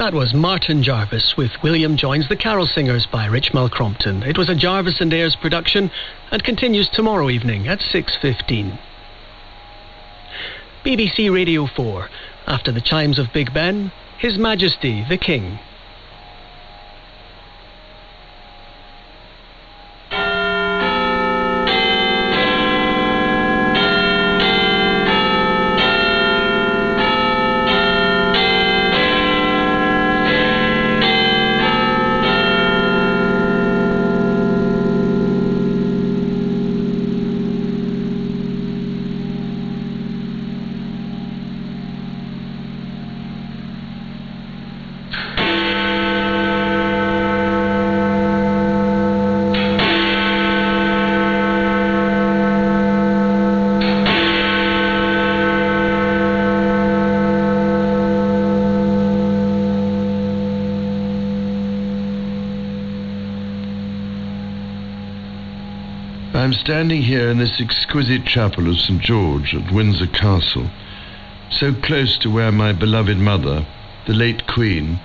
That was Martin Jarvis with William Joins the Carol Singers by Rich Malcrompton. It was a Jarvis and Ayres production and continues tomorrow evening at 6:15. BBC Radio 4. After the chimes of Big Ben, His Majesty the King. I'm standing here in this exquisite chapel of St. George at Windsor Castle, so close to where my beloved mother, the late Queen,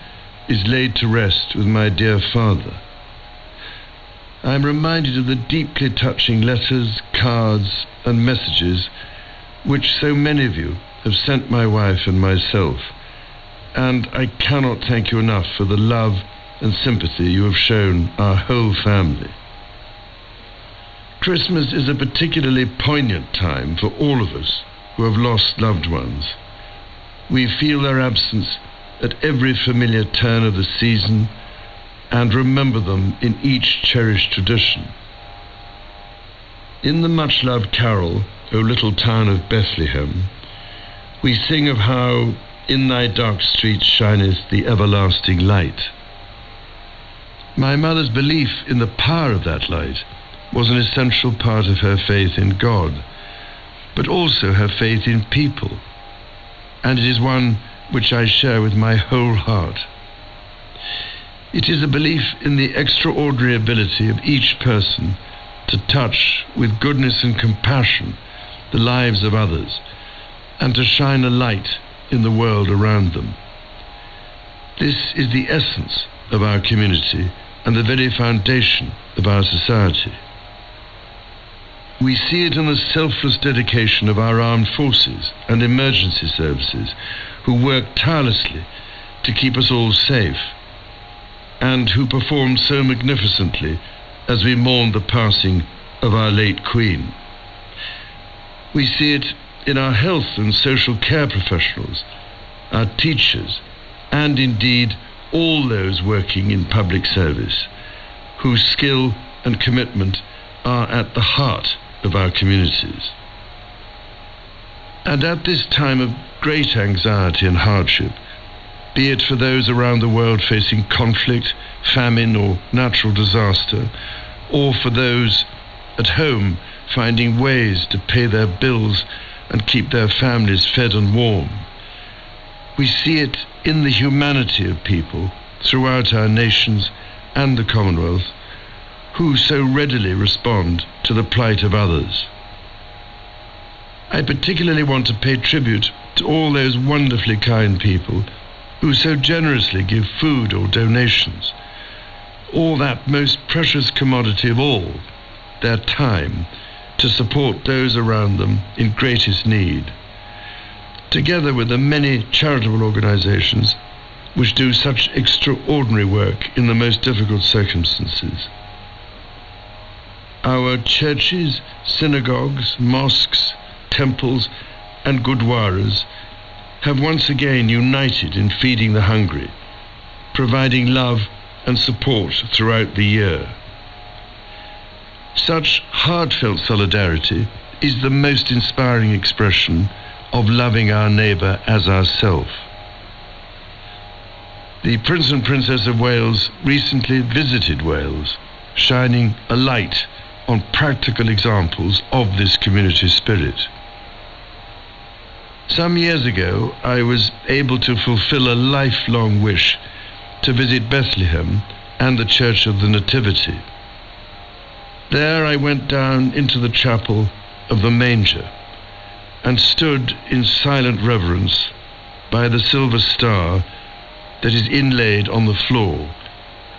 is laid to rest with my dear father. I'm reminded of the deeply touching letters, cards, and messages which so many of you have sent my wife and myself, and I cannot thank you enough for the love and sympathy you have shown our whole family. Christmas is a particularly poignant time for all of us who have lost loved ones. We feel their absence at every familiar turn of the season and remember them in each cherished tradition. In the much-loved carol, O Little Town of Bethlehem, we sing of how in thy dark streets shineth the everlasting light. My mother's belief in the power of that light was an essential part of her faith in God, but also her faith in people, and it is one which I share with my whole heart. It is a belief in the extraordinary ability of each person to touch with goodness and compassion the lives of others, and to shine a light in the world around them. This is the essence of our community and the very foundation of our society. We see it in the selfless dedication of our armed forces and emergency services, who work tirelessly to keep us all safe, and who perform so magnificently as we mourn the passing of our late Queen. We see it in our health and social care professionals, our teachers, and indeed all those working in public service, whose skill and commitment are at the heart of our communities. And at this time of great anxiety and hardship, be it for those around the world facing conflict, famine, or natural disaster, or for those at home finding ways to pay their bills and keep their families fed and warm, we see it in the humanity of people throughout our nations and the Commonwealth, who so readily respond to the plight of others. I particularly want to pay tribute to all those wonderfully kind people who so generously give food or donations, or that most precious commodity of all, their time, to support those around them in greatest need, together with the many charitable organizations which do such extraordinary work in the most difficult circumstances. Our churches, synagogues, mosques, temples, and gurdwaras have once again united in feeding the hungry, providing love and support throughout the year. Such heartfelt solidarity is the most inspiring expression of loving our neighbour as ourself. The Prince and Princess of Wales recently visited Wales, shining a light on practical examples of this community spirit. Some years ago, I was able to fulfill a lifelong wish to visit Bethlehem and the Church of the Nativity. There I went down into the chapel of the manger and stood in silent reverence by the silver star that is inlaid on the floor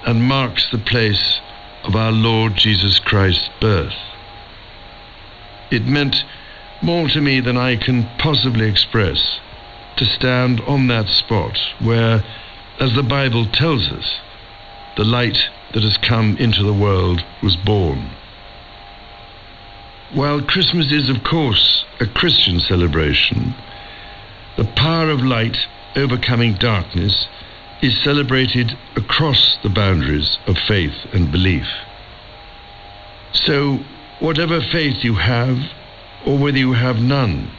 and marks the place of our Lord Jesus Christ's birth. It meant more to me than I can possibly express to stand on that spot where, as the Bible tells us, the light that has come into the world was born. While Christmas is, of course, a Christian celebration, the power of light overcoming darkness is celebrated across the boundaries of faith and belief. So, whatever faith you have, or whether you have none,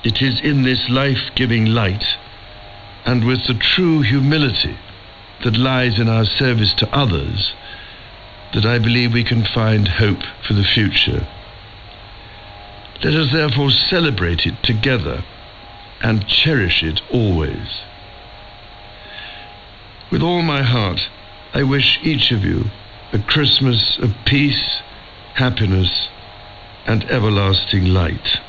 it is in this life-giving light, and with the true humility that lies in our service to others, that I believe we can find hope for the future. Let us therefore celebrate it together and cherish it always. With all my heart, I wish each of you a Christmas of peace, happiness, and everlasting light.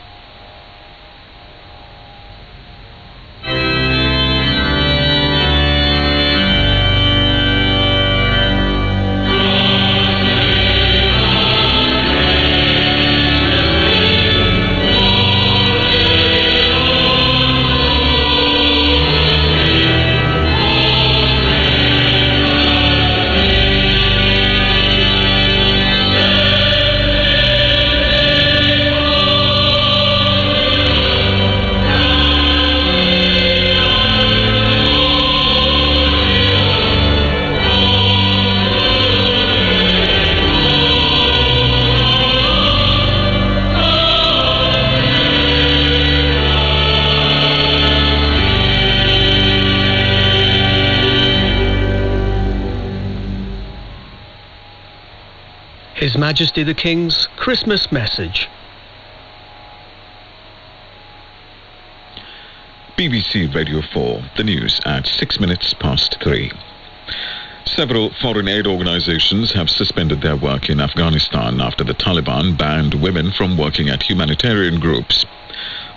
His Majesty the King's Christmas Message. BBC Radio 4, the news at 3:06. Several foreign aid organizations have suspended their work in Afghanistan after the Taliban banned women from working at humanitarian groups.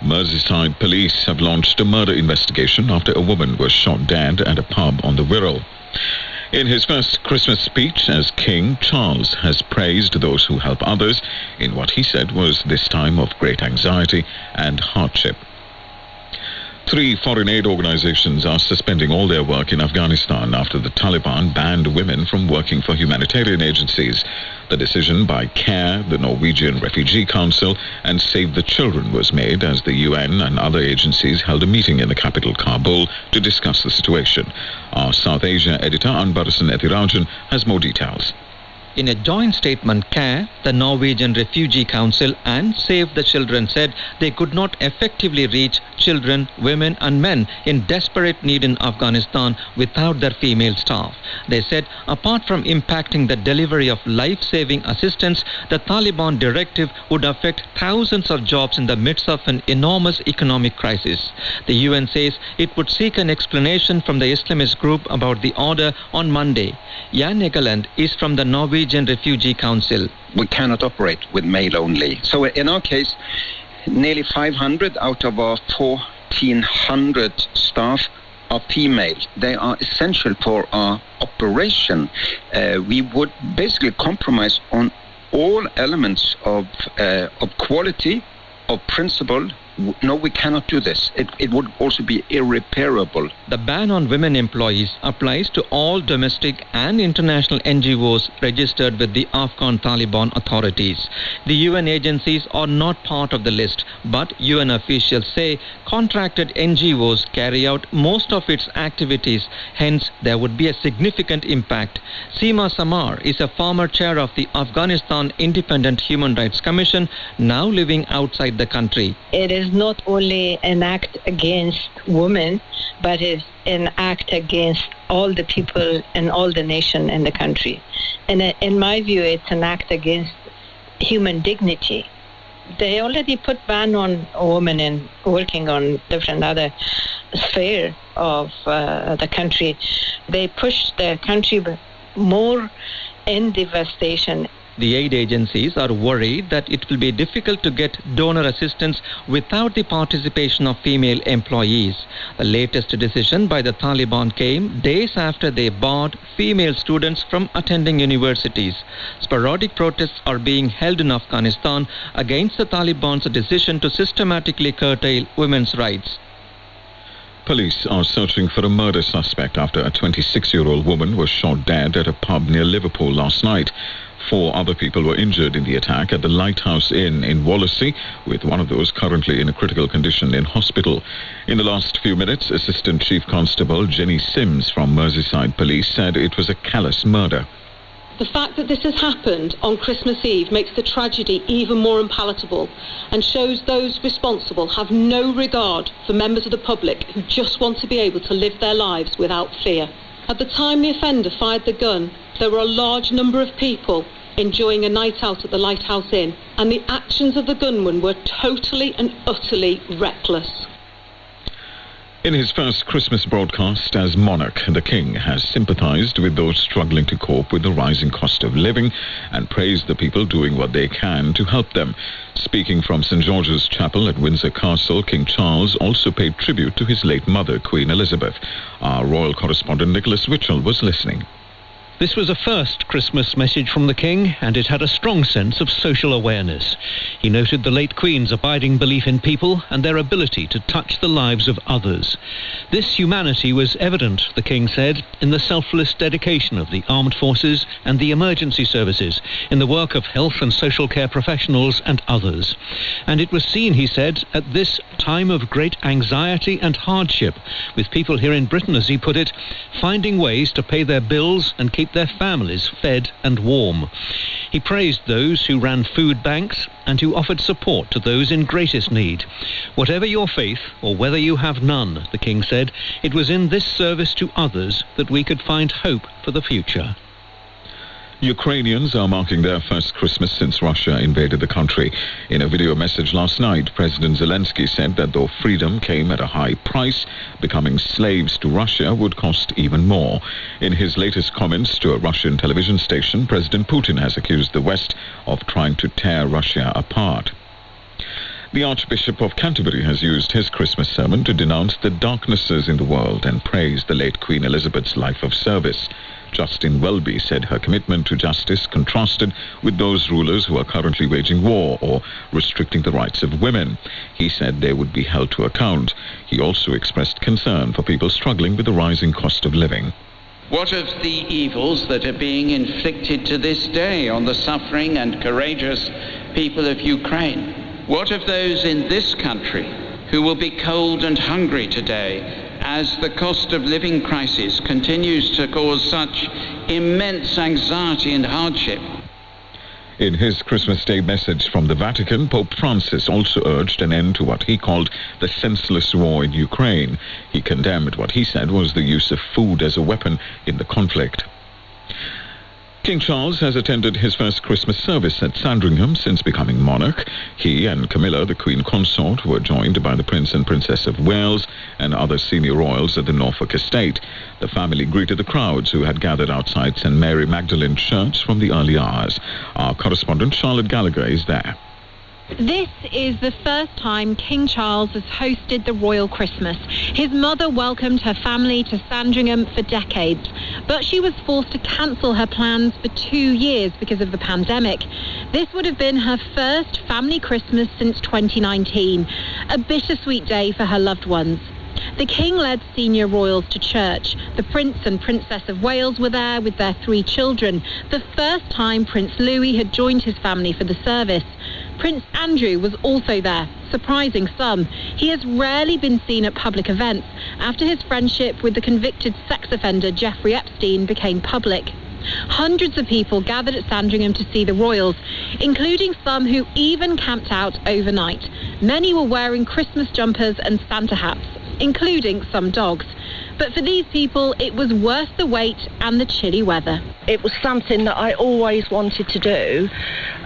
Merseyside police have launched a murder investigation after a woman was shot dead at a pub on the Wirral. In his first Christmas speech as King, Charles has praised those who help others in what he said was this time of great anxiety and hardship. 3 foreign aid organizations are suspending all their work in Afghanistan after the Taliban banned women from working for humanitarian agencies. The decision by CARE, the Norwegian Refugee Council, and Save the Children was made as the UN and other agencies held a meeting in the capital Kabul to discuss the situation. Our South Asia editor, Anbarasan Ethirajan, has more details. In a joint statement, CARE, the Norwegian Refugee Council and Save the Children said they could not effectively reach children, women and men in desperate need in Afghanistan without their female staff. They said apart from impacting the delivery of life-saving assistance, the Taliban directive would affect thousands of jobs in the midst of an enormous economic crisis. The UN says it would seek an explanation from the Islamist group about the order on Monday. Jan Egeland is from the Norwegian Refugee Council. We cannot operate with male only. So in our case, nearly 500 out of our 1,400 staff are female. They are essential for our operation. We would basically compromise on all elements of quality, of principle. No, we cannot do this. It would also be irreparable. The ban on women employees applies to all domestic and international NGOs registered with the Afghan Taliban authorities. The UN agencies are not part of the list, but UN officials say contracted NGOs carry out most of its activities, hence there would be a significant impact. Seema Samar is a former chair of the Afghanistan Independent Human Rights Commission, now living outside the country. It is not only an act against women, but it's an act against all the people and all the nation in the country. And in my view, it's an act against human dignity. They already put ban on women and working on different other sphere of the country. They pushed the country more in devastation The aid agencies are worried that it will be difficult to get donor assistance without the participation of female employees. The latest decision by the Taliban came days after they barred female students from attending universities. Sporadic protests are being held in Afghanistan against the Taliban's decision to systematically curtail women's rights. Police are searching for a murder suspect after a 26-year-old woman was shot dead at a pub near Liverpool last night. 4 other people were injured in the attack at the Lighthouse Inn in Wallasey, with one of those currently in a critical condition in hospital. In the last few minutes, Assistant Chief Constable Jenny Sims from Merseyside Police said it was a callous murder. The fact that this has happened on Christmas Eve makes the tragedy even more unpalatable and shows those responsible have no regard for members of the public who just want to be able to live their lives without fear. At the time the offender fired the gun, there were a large number of people enjoying a night out at the Lighthouse Inn, and the actions of the gunman were totally and utterly reckless. In his first Christmas broadcast as monarch, the King has sympathised with those struggling to cope with the rising cost of living and praised the people doing what they can to help them. Speaking from St George's Chapel at Windsor Castle, King Charles also paid tribute to his late mother, Queen Elizabeth. Our royal correspondent Nicholas Witchell was listening. This was a first Christmas message from the King, and it had a strong sense of social awareness. He noted the late Queen's abiding belief in people and their ability to touch the lives of others. This humanity was evident, the King said, in the selfless dedication of the armed forces and the emergency services, in the work of health and social care professionals and others. And it was seen, he said, at this time of great anxiety and hardship, with people here in Britain, as he put it, finding ways to pay their bills and keep their families fed and warm. He praised those who ran food banks and who offered support to those in greatest need. Whatever your faith, or whether you have none, the King said, it was in this service to others that we could find hope for the future. Ukrainians are marking their first Christmas since Russia invaded the country. In a video message last night, President Zelensky said that though freedom came at a high price, becoming slaves to Russia would cost even more. In his latest comments to a Russian television station, President Putin has accused the West of trying to tear Russia apart. The Archbishop of Canterbury has used his Christmas sermon to denounce the darknesses in the world and praise the late Queen Elizabeth's life of service. Justin Welby said her commitment to justice contrasted with those rulers who are currently waging war or restricting the rights of women. He said they would be held to account. He also expressed concern for people struggling with the rising cost of living. What of the evils that are being inflicted to this day on the suffering and courageous people of Ukraine? What of those in this country who will be cold and hungry today as the cost of living crisis continues to cause such immense anxiety and hardship? In his Christmas Day message from the Vatican, Pope Francis also urged an end to what he called the senseless war in Ukraine. He condemned what he said was the use of food as a weapon in the conflict. King Charles has attended his first Christmas service at Sandringham since becoming monarch. He and Camilla, the Queen Consort, were joined by the Prince and Princess of Wales and other senior royals at the Norfolk estate. The family greeted the crowds who had gathered outside St Mary Magdalene Church from the early hours. Our correspondent Charlotte Gallagher is there. This is the first time King Charles has hosted the royal Christmas. His mother welcomed her family to Sandringham for decades, but she was forced to cancel her plans for 2 years because of the pandemic. This would have been her first family Christmas since 2019, a bittersweet day for her loved ones. The King led senior royals to church. The Prince and Princess of Wales were there with their 3 children, the first time Prince Louis had joined his family for the service. Prince Andrew was also there, surprising some. He has rarely been seen at public events after his friendship with the convicted sex offender Jeffrey Epstein became public. Hundreds of people gathered at Sandringham to see the royals, including some who even camped out overnight. Many were wearing Christmas jumpers and Santa hats, including some dogs. But for these people, it was worth the wait and the chilly weather. It was something that I always wanted to do,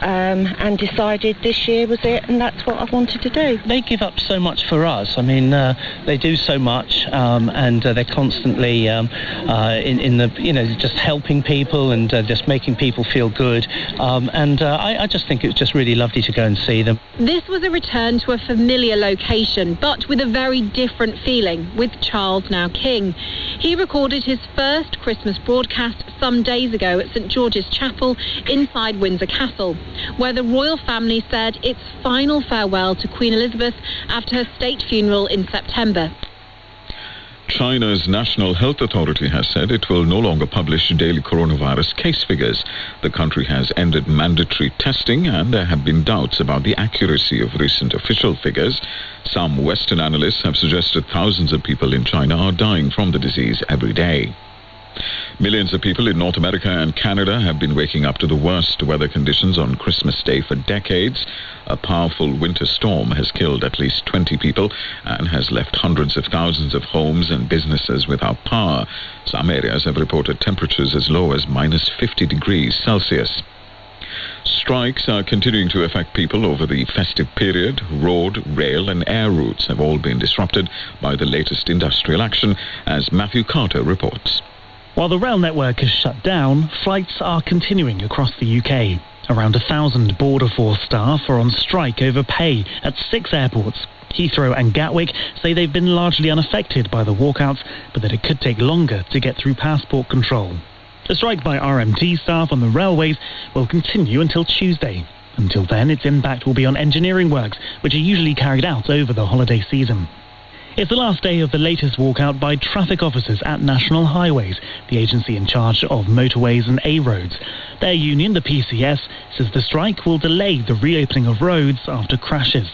and decided this year was it, and that's what I wanted to do. They give up so much for us. I mean, they do so much, and they're constantly in the, just helping people and just making people feel good. I just think it was just really lovely to go and see them. This was a return to a familiar location, but with a very different feeling, with Charles now King. He recorded his first Christmas broadcast some days ago at St George's Chapel inside Windsor Castle, where the royal family said its final farewell to Queen Elizabeth after her state funeral in September. China's National Health Authority has said it will no longer publish daily coronavirus case figures. The country has ended mandatory testing, and there have been doubts about the accuracy of recent official figures. Some Western analysts have suggested thousands of people in China are dying from the disease every day. Millions of people in North America and Canada have been waking up to the worst weather conditions on Christmas Day for decades. A powerful winter storm has killed at least 20 people and has left hundreds of thousands of homes and businesses without power. Some areas have reported temperatures as low as minus 50 degrees Celsius. Strikes are continuing to affect people over the festive period. Road, rail and air routes have all been disrupted by the latest industrial action, as Matthew Carter reports. While the rail network is shut down, flights are continuing across the UK. Around 1,000 Border Force staff are on strike over pay at 6 airports. Heathrow and Gatwick say they've been largely unaffected by the walkouts, but that it could take longer to get through passport control. The strike by RMT staff on the railways will continue until Tuesday. Until then, its impact will be on engineering works, which are usually carried out over the holiday season. It's the last day of the latest walkout by traffic officers at National Highways, the agency in charge of motorways and A roads. Their union, the PCS, says the strike will delay the reopening of roads after crashes.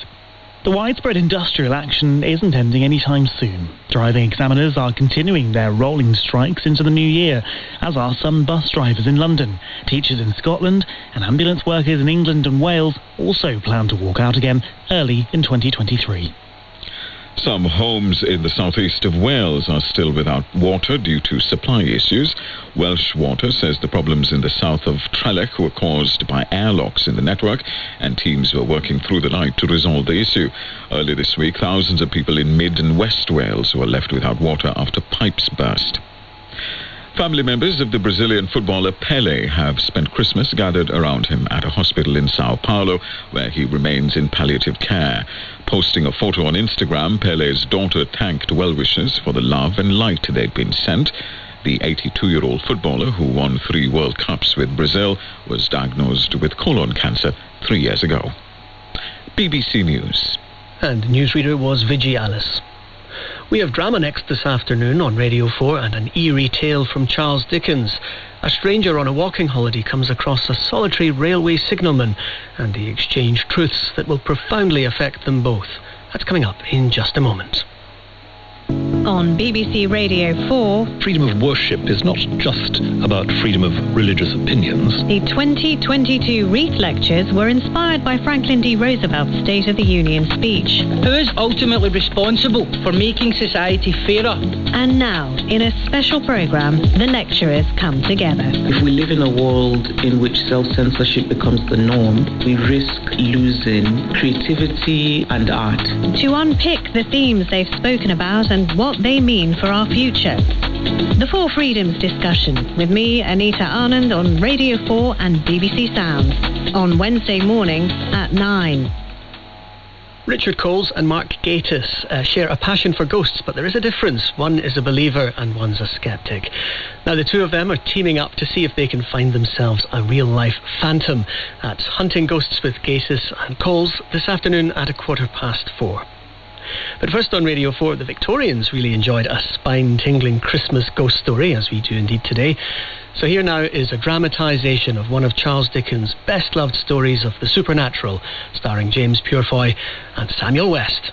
The widespread industrial action isn't ending anytime soon. Driving examiners are continuing their rolling strikes into the new year, as are some bus drivers in London. Teachers in Scotland and ambulance workers in England and Wales also plan to walk out again early in 2023. Some homes in the southeast of Wales are still without water due to supply issues. Welsh Water says the problems in the south of Trelech were caused by airlocks in the network, and teams were working through the night to resolve the issue. Earlier this week, thousands of people in Mid and West Wales were left without water after pipes burst. Family members of the Brazilian footballer Pelé have spent Christmas gathered around him at a hospital in Sao Paulo, where he remains in palliative care. Posting a photo on Instagram, Pelé's daughter thanked well-wishers for the love and light they'd been sent. The 82-year-old footballer, who won 3 World Cups with Brazil, was diagnosed with colon cancer 3 years ago. BBC News. And newsreader was Vijay Alice. We have drama next this afternoon on Radio 4 and an eerie tale from Charles Dickens. A stranger on a walking holiday comes across a solitary railway signalman, and they exchange truths that will profoundly affect them both. That's coming up in just a moment. On BBC Radio 4, freedom of worship is not just about freedom of religious opinions. The 2022 Wreath Lectures were inspired by Franklin D. Roosevelt's State of the Union speech. Who is ultimately responsible for making society fairer? And now, in a special programme, the lecturers come together. If we live in a world in which self-censorship becomes the norm, we risk losing creativity and art. To unpick the themes they've spoken about and what they mean for our future. The Four Freedoms discussion with me, Anita Anand, on Radio 4 and BBC Sounds on Wednesday morning at 9. Richard Coles and Mark Gatiss share a passion for ghosts, but there is a difference. One is a believer and one's a skeptic. Now, the two of them are teaming up to see if they can find themselves a real-life phantom. That's Hunting Ghosts with Gatiss and Coles this afternoon at 4:15. But first on Radio 4, the Victorians really enjoyed a spine-tingling Christmas ghost story, as we do indeed today. So here now is a dramatisation of one of Charles Dickens' best-loved stories of the supernatural, starring James Purefoy and Samuel West.